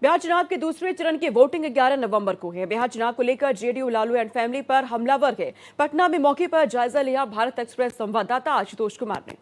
बिहार चुनाव के दूसरे चरण की वोटिंग 11 नवंबर को है। बिहार चुनाव को लेकर जेडीयू लालू एंड फैमिली पर हमलावर है। पटना में मौके पर जायजा लिया भारत एक्सप्रेस संवाददाता आशुतोष कुमार ने।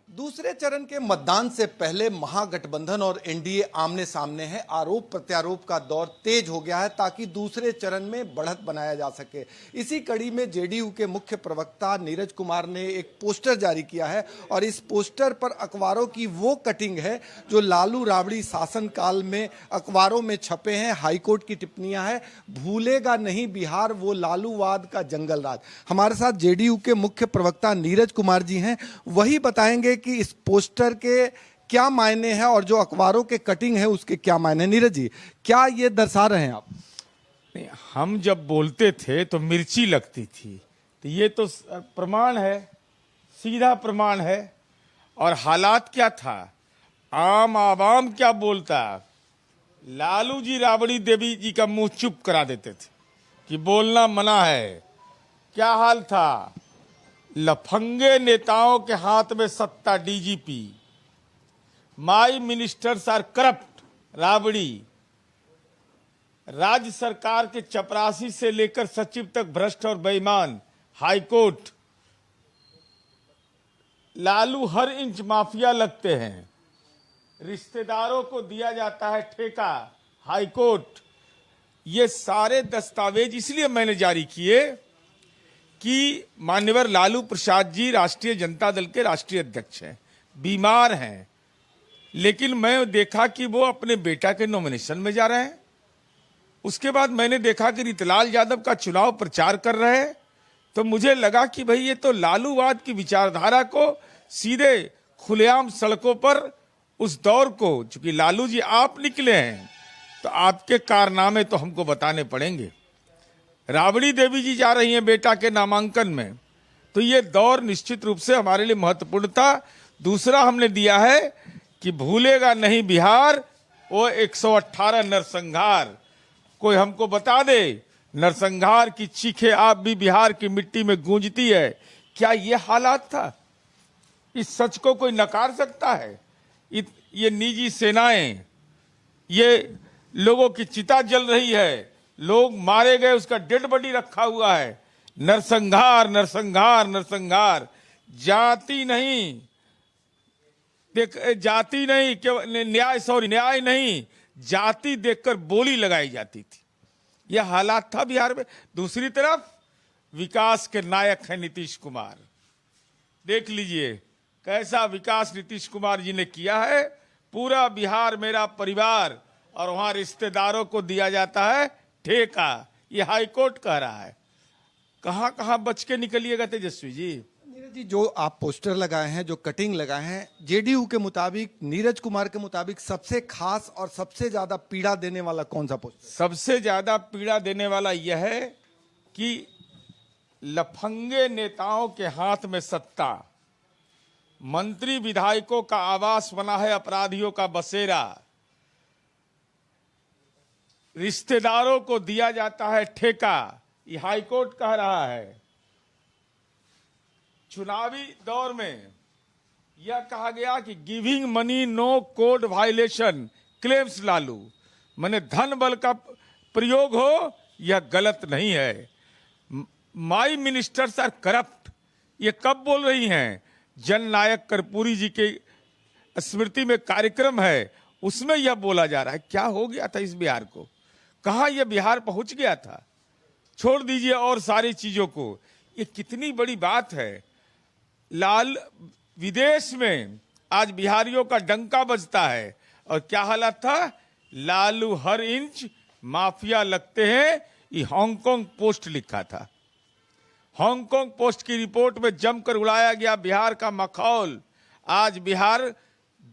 दूसरे चरण के मतदान से पहले महागठबंधन और एनडीए आमने सामने है। आरोप प्रत्यारोप का दौर तेज हो गया है ताकि दूसरे चरण में बढ़त बनाया जा सके। इसी कड़ी में जेडीयू के मुख्य प्रवक्ता नीरज कुमार ने एक पोस्टर जारी किया है और इस पोस्टर पर अखबारों की वो कटिंग है जो लालू राबड़ी शासनकाल में अखबारों में छपे हैं। हाईकोर्ट की टिप्पणियां हैं, भूलेगा नहीं बिहार वो लालूवाद का जंगल राज। हमारे साथ जेडीयू के मुख्य प्रवक्ता नीरज कुमार जी हैं, वही बताएंगे कि इस पोस्टर के क्या मायने हैं और जो अखबारों के कटिंग है उसके क्या मायने हैं। नीरज जी, क्या ये दर्शा रहे हैं आप? नहीं, हम जब बोलते थे तो मिर्ची लगती थी, तो ये तो प्रमाण है, सीधा प्रमाण है। और हालात क्या था, आम आवाम क्या बोलता, लालू जी राबड़ी देवी जी का मुंह चुप करा देते थे कि बोलना मना है। क्या हाल था, लफंगे नेताओं के हाथ में सत्ता, DGP, my ministers are corrupt, Rabri, राज्य सरकार के चपरासी से लेकर सचिव तक भ्रष्ट और बेईमान, हाईकोर्ट, लालू हर इंच माफिया लगते हैं, रिश्तेदारों को दिया जाता है ठेका, हाईकोर्ट। ये सारे दस्तावेज इसलिए मैंने जारी किए कि मान्यवर लालू प्रसाद जी राष्ट्रीय जनता दल के राष्ट्रीय अध्यक्ष हैं, बीमार हैं, लेकिन मैं देखा कि वो अपने बेटा के नॉमिनेशन में जा रहे हैं। उसके बाद मैंने देखा कि रितलाल यादव का चुनाव प्रचार कर रहे हैं, तो मुझे लगा कि भाई ये तो लालूवाद की विचारधारा को सीधे खुलेआम सड़कों पर उस दौर को, चूंकि लालू जी आप निकले हैं तो आपके कारनामे तो हमको बताने पड़ेंगे। राबड़ी देवी जी जा रही हैं बेटा के नामांकन में, तो ये दौर निश्चित रूप से हमारे लिए महत्वपूर्ण था। दूसरा हमने दिया है कि भूलेगा नहीं बिहार वो 118 नरसंहार। कोई हमको बता दे, नरसंहार की चीखें आप भी बिहार की मिट्टी में गूंजती है। क्या ये हालात था? इस सच को कोई नकार सकता है? ये निजी सेनाएं, ये लोगों की चिता जल रही है, लोग मारे गए, उसका डेड बॉडी रखा हुआ है। नरसंहार नरसंहार नरसंहार। जाति नहीं, देख, जाति नहीं, न्याय नहीं, जाति देखकर बोली लगाई जाती थी। यह हालात था बिहार में। दूसरी तरफ विकास के नायक हैं नीतीश कुमार। देख लीजिए कैसा विकास नीतीश कुमार जी ने किया है। पूरा बिहार मेरा परिवार, और वहां रिश्तेदारों को दिया जाता है ठेका। ये हाईकोर्ट कह रहा है। कहां कहां बच के निकलिएगा तेजस्वी जी? नीरज जी, जो आप पोस्टर लगाए हैं, जो कटिंग लगाए हैं, जेडीयू के मुताबिक, नीरज कुमार के मुताबिक सबसे खास और सबसे ज्यादा पीड़ा देने वाला कौन सा पोस्टर? सबसे ज्यादा पीड़ा देने वाला यह है कि लफंगे नेताओं के हाथ में सत्ता, मंत्री विधायकों का आवास बना है अपराधियों का बसेरा, रिश्तेदारों को दिया जाता है ठेका। ये हाईकोर्ट कह रहा है। चुनावी दौर में यह कहा गया कि giving money no code violation, claims Lalu, माने धन बल का प्रयोग हो, यह गलत नहीं है। माई मिनिस्टर्स आर करप्ट, ये कब बोल रही हैं? जननायक कर्पूरी जी के स्मृति में कार्यक्रम है, उसमें यह बोला जा रहा है। क्या हो गया था इस बिहार को? कहां यह बिहार पहुंच गया था? छोड़ दीजिए और सारी चीजों को, ये कितनी बड़ी बात है। लाल विदेश में आज बिहारियों का डंका बजता है, और क्या हालत था, लालू हर इंच माफिया लगते हैं। ये हांगकांग पोस्ट लिखा था। हांगकांग पोस्ट की रिपोर्ट में जमकर उड़ाया गया बिहार का मखौल। आज बिहार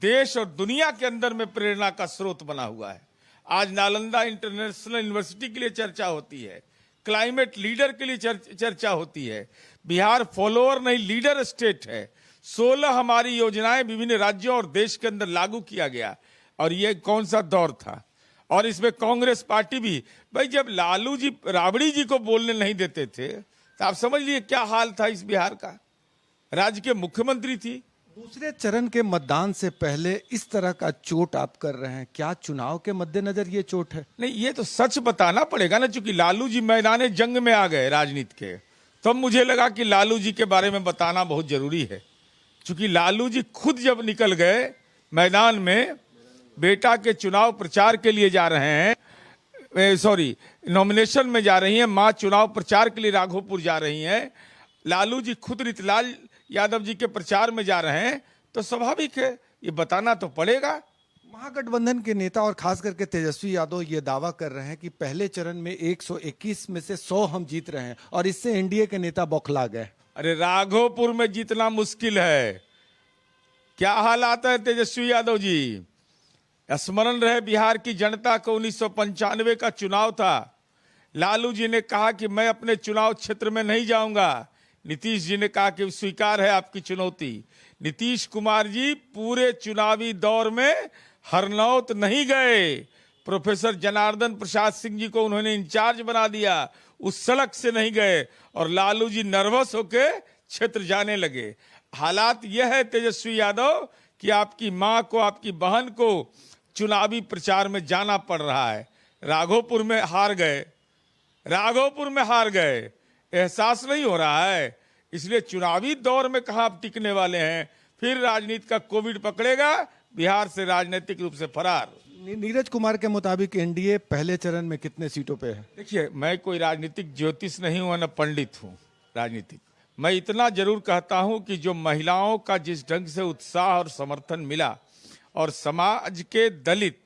देश और दुनिया के अंदर में प्रेरणा का स्रोत बना हुआ है। आज नालंदा इंटरनेशनल यूनिवर्सिटी के लिए चर्चा होती है, क्लाइमेट लीडर के लिए चर्चा होती है। बिहार फॉलोअर नहीं लीडर स्टेट है। 16 हमारी योजनाएं विभिन्न राज्यों और देश के अंदर लागू किया गया। और ये कौन सा दौर था? और इसमें कांग्रेस पार्टी भी, भाई जब लालू जी राबड़ी जी को बोलने नहीं देते थे तो आप समझ लीजिए क्या हाल था इस बिहार का। राज्य के मुख्यमंत्री थी, दूसरे चरण के मतदान से पहले इस तरह का चोट आप कर रहे हैं, क्या चुनाव के मद्देनजर ये चोट है? नहीं, ये तो सच बताना पड़ेगा ना, चूंकि लालू जी मैदान जंग में आ गए राजनीति के, तब मुझे लगा कि लालू जी के बारे में बताना बहुत जरूरी है। चूंकि लालू जी खुद जब निकल गए मैदान में, बेटा के चुनाव प्रचार के लिए जा रहे हैं, नॉमिनेशन में जा रही हैं, मां चुनाव प्रचार के लिए राघोपुर जा रही हैं, लालू जी खुद रितलाल यादव जी के प्रचार में जा रहे हैं, तो स्वाभाविक है ये बताना तो पड़ेगा। महागठबंधन के नेता और खास करके तेजस्वी यादव ये दावा कर रहे हैं कि पहले चरण में 121 में से 100 हम जीत रहे हैं और इससे एनडीए के नेता बौखला गए। अरे राघोपुर में जीतना मुश्किल है। क्या हालात है तेजस्वी यादव जी? स्मरण रहे बिहार की जनता को 1995 का चुनाव था, लालू जी ने कहा कि मैं अपने चुनाव क्षेत्र में नहीं जाऊंगा, नीतीश जी ने कहा कि स्वीकार है आपकी चुनौती। नीतीश कुमार जी पूरे चुनावी दौर में हरनौत नहीं गए, प्रोफेसर जनार्दन प्रसाद सिंह जी को उन्होंने इंचार्ज बना दिया, उस सड़क से नहीं गए और लालू जी नर्वस होके क्षेत्र जाने लगे। हालात यह है तेजस्वी यादव कि आपकी मां को, आपकी बहन को चुनावी प्रचार में जाना पड़ रहा है। राघोपुर में हार गए, राघोपुर में हार गए, एहसास नहीं हो रहा है, इसलिए चुनावी दौर में कहां आप टिकने वाले हैं। फिर राजनीति का कोविड पकड़ेगा, बिहार से राजनीतिक रूप से फरार। नीरज कुमार के मुताबिक एनडीए पहले चरण में कितने सीटों पे है? देखिए, मैं कोई राजनीतिक ज्योतिष नहीं हूं, न पंडित हूं राजनीतिक। मैं इतना जरूर कहता हूं कि जो महिलाओं का जिस ढंग से उत्साह और समर्थन मिला, और समाज के दलित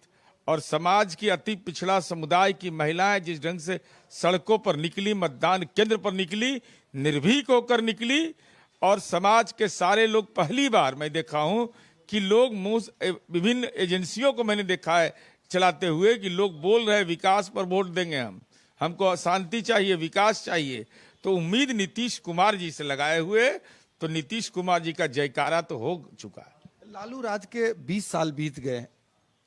और समाज की अति पिछड़ा समुदाय की महिलाएं जिस ढंग से सड़कों पर निकली, मतदान केंद्र पर निकली, निर्भीक होकर निकली, और समाज के सारे लोग, पहली बार मैं देखा हूं कि लोग विभिन्न एजेंसियों को मैंने देखा है चलाते हुए कि लोग बोल रहे हैं विकास पर वोट देंगे, हमको शांति चाहिए, विकास चाहिए। तो उम्मीद नीतीश कुमार जी से लगाए हुए, तो नीतीश कुमार जी का जयकारा तो हो चुका है। लालू राज के 20 साल बीत गए,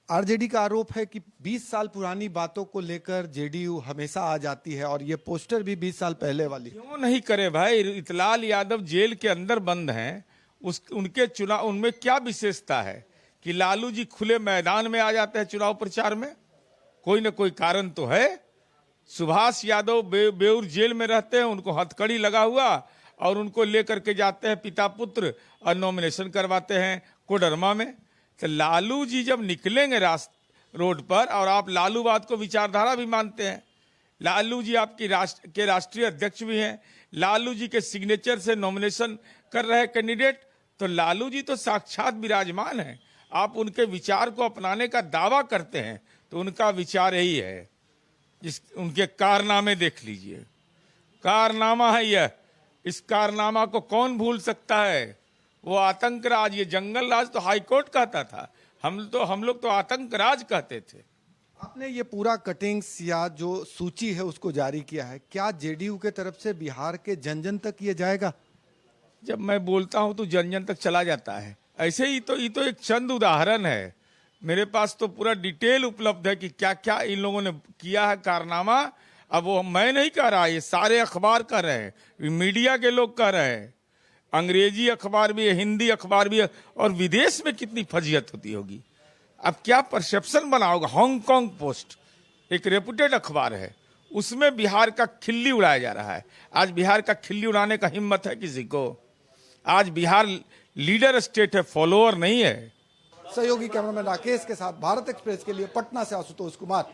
आरजेडी का आरोप है कि 20 साल पुरानी बातों को लेकर जेडीयू हमेशा आ जाती है और ये पोस्टर भी 20 साल पहले वाली। क्यों नहीं करे भाई? रितलाल यादव जेल के अंदर बंद हैं, उनके चुनाव, उनमें क्या विशेषता है कि लालू जी खुले मैदान में आ जाते हैं चुनाव प्रचार में? कोई ना कोई कारण तो है। सुभाष यादव बेऊर जेल में रहते हैं, उनको हथकड़ी लगा हुआ, और उनको लेकर के जाते हैं पिता पुत्र और नॉमिनेशन करवाते हैं कोडरमा में। तो लालू जी जब निकलेंगे रोड पर, और आप लालूवाद को विचारधारा भी मानते हैं, लालू जी आपकी राष्ट्रीय अध्यक्ष भी हैं, लालू जी के सिग्नेचर से नॉमिनेशन कर रहे कैंडिडेट, तो लालू जी तो साक्षात विराजमान हैं। आप उनके विचार को अपनाने का दावा करते हैं, तो उनका विचार यही है। उनके कारनामे देख लीजिए, कारनामा है यह। इस कारनामा को कौन भूल सकता है? वो आतंक राज, ये जंगल राज तो हाईकोर्ट कहता था, हम लोग तो आतंक राज कहते थे। आपने ये पूरा कटिंग्स या जो सूची है उसको जारी किया है, क्या जेडीयू के तरफ से बिहार के जन जन तक ये जाएगा? जब मैं बोलता हूं तो जन जन तक चला जाता है। ऐसे ही तो ये तो एक चंद उदाहरण है, मेरे पास तो पूरा डिटेल उपलब्ध है कि क्या क्या इन लोगों ने किया है कारनामा। अब वो मैं नहीं कह रहा, ये सारे अखबार कह रहे हैं, मीडिया के लोग कह रहे हैं, अंग्रेजी अखबार भी है, हिंदी अखबार भी है, और विदेश में कितनी फजीहत होती होगी। अब क्या परसेप्शन बना होगा। हांगकांग पोस्ट एक रेपुटेड अखबार है, उसमें बिहार का खिल्ली उड़ाया जा रहा है। आज बिहार का खिल्ली उड़ाने का हिम्मत है किसी को? आज बिहार लीडर स्टेट है, फॉलोअर नहीं है। सहयोगी कैमरामैन राकेश के साथ भारत एक्सप्रेस के लिए पटना से आशुतोष कुमार।